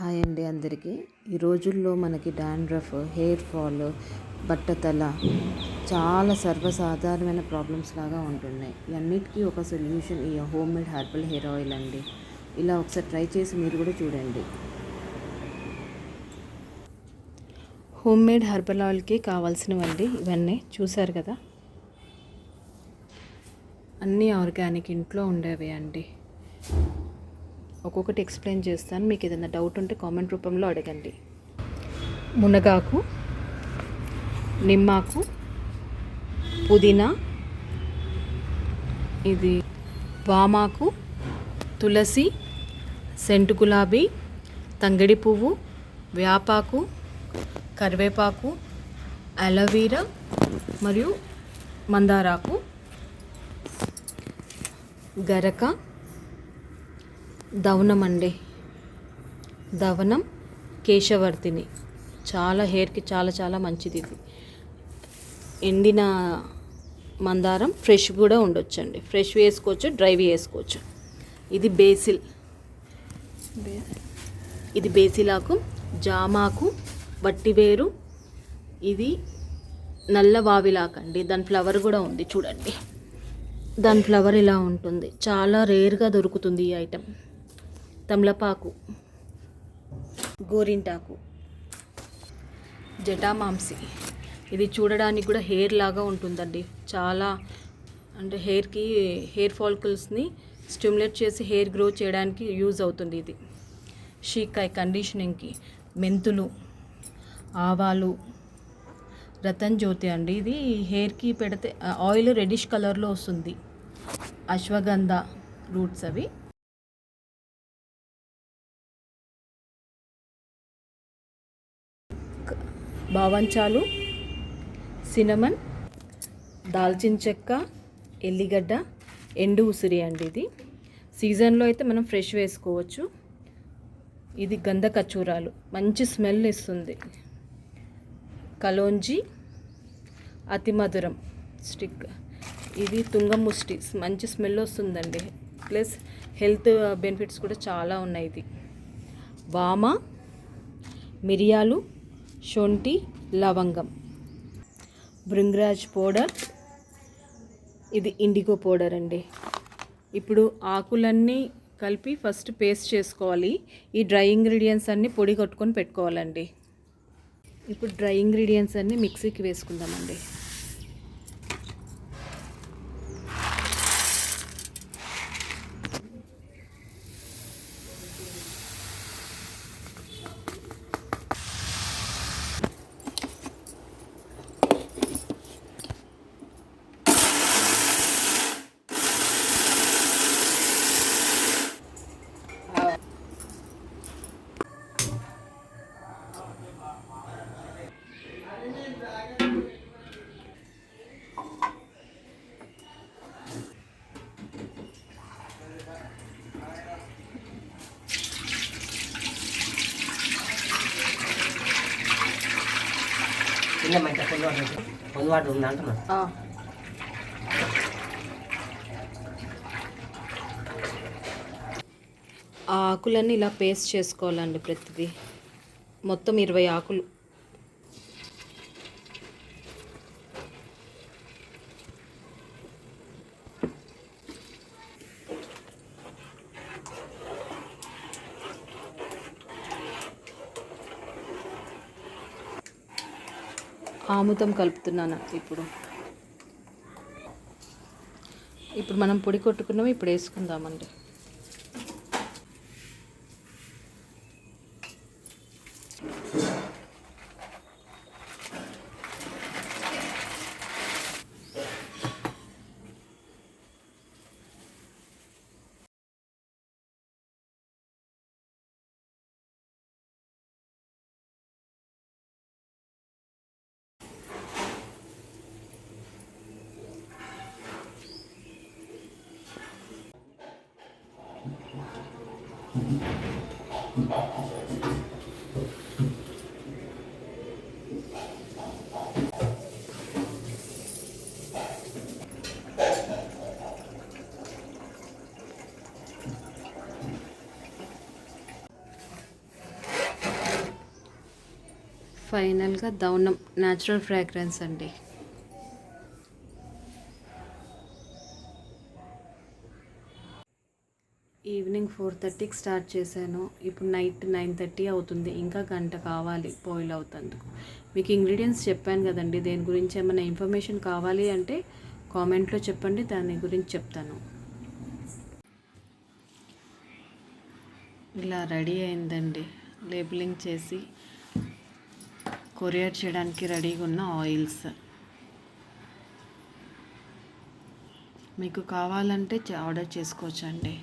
Hi అండి అందరికీ. ఈ రోజుల్లో మనకి డాండ్రఫ్, హెయిర్ ఫాల్, బట్టతల చాలా సర్వసాధారణమైన ప్రాబ్లమ్స్ లాగా ఉంటున్నాయి. ఇవన్నిటికీ ఒక సొల్యూషన్ ఈ home made herbal hair oil అండి. ఇలా ఒకసారి ట్రై చేసి మీరు కూడా చూడండి. హోమ్ మేడ్ హెర్బల్ ఆయిల్కి కావాల్సినవండి ఇవన్నీ చూసారు కదా. అన్నీ ఆర్గానిక్, ఇంట్లో ఉండేవి అండి. ఒక్కొక్కటి ఎక్స్ప్లెయిన్ చేస్తాను. మీకు ఏదైనా డౌట్ ఉంటే కామెంట్ రూపంలో అడగండి. మునగాకు, నిమ్మాకు, పుదీనా, ఇది వామాకు, తులసి, సెంటు గులాబీ, తంగడి పువ్వు, వేపాకు, కరివేపాకు, అలోవెరా మరియు మందారాకు, గరక, దవనం అండి. దవనం, కేశవర్ధిని చాలా హెయిర్కి చాలా చాలా మంచిది. ఇది ఎండిన మందారం ఫ్రెష్ కూడా ఉండొచ్చండి. ఫ్రెష్ వేసుకోవచ్చు, డ్రైవి వేసుకోవచ్చు. ఇది బేసిల్, ఇది బేసిలాకు, జామాకు, వట్టివేరు, ఇది నల్ల వావిలాకండి. దాని ఫ్లవర్ కూడా ఉంది చూడండి. దాని ఫ్లవర్ ఇలా ఉంటుంది. చాలా రేర్గా దొరుకుతుంది ఈ ఐటెం. తమలపాకు, గోరింటాకు, జటామాంసి, ఇది చూడడానికి కూడా హెయిర్ లాగా ఉంటుందండి. చాలా అంటే హెయిర్ ఫాలికల్స్ని స్టిమ్యులేట్ చేసి హెయిర్ గ్రో చేయడానికి యూజ్ అవుతుంది. ఇది షీకాయ్ కండిషనింగ్కి, మెంతులు, ఆవాలు, రతన్ జ్యోతి అండి. ఇది హెయిర్కి పెడితే ఆయిల్ రెడిష్ కలర్లో వస్తుంది. అశ్వగంధ రూట్స్ అవి, బావంచాలు, సినమన్, దాల్చిన చెక్క, ఎల్లిగడ్డ, ఎండు ఉసిరి అండి. ఇది సీజన్లో అయితే మనం ఫ్రెష్ వేసుకోవచ్చు. ఇది గంధ కచ్చూరాలు, మంచి స్మెల్ ఇస్తుంది. కలోంజీ, అతి మధురం స్టిక్, ఇది తుంగముష్టి, మంచి స్మెల్ వస్తుందండి. ప్లస్ హెల్త్ బెనిఫిట్స్ కూడా చాలా ఉన్నాయి. ఇది వామ, మిరియాలు, శొంఠి, లవంగం, భృంగరాజ్ పౌడర్, ఇది ఇండిగో పౌడర్ అండి. ఇప్పుడు ఆకులన్నీ కలిపి ఫస్ట్ పేస్ట్ చేసుకోవాలి. ఈ డ్రై ఇంగ్రీడియంట్స్ అన్నీ పొడి కొట్టుకొని పెట్టుకోవాలండి. ఇప్పుడు డ్రై ఇంగ్రీడియంట్స్ అన్నీ మిక్సీకి వేసుకుందామండి. ఆ ఆకులన్నీ ఇలా పేస్ట్ చేసుకోవాలండి. ప్రతిదీ మొత్తం 20 ఆకులు. ఆముదం కలుపుతున్నాను ఇప్పుడు మనం పొడి కొట్టుకున్నాము. ఇప్పుడు వేసుకుందామండి. ఫైనల్గా దౌనం న్యాచురల్ ఫ్రాగ్రెన్స్ అండి. ఈవినింగ్ 4:30కి స్టార్ట్ చేశాను. ఇప్పుడు నైట్ 9:30 అవుతుంది. ఇంకా గంట కావాలి బాయిల్ అవుతందుకు. మీకు ఇంగ్రీడియంట్స్ చెప్పాను కదండి. దేని గురించి ఏమైనా ఇన్ఫర్మేషన్ కావాలి అంటే కామెంట్లో చెప్పండి, దాని గురించి చెప్తాను. ఇలా రెడీ అయిందండి. లేబులింగ్ చేసి కొరియర్ చేయడానికి రెడీగా ఉన్న ఆయిల్స్. మీకు కావాలంటే ఆర్డర్ చేసుకోవచ్చండి.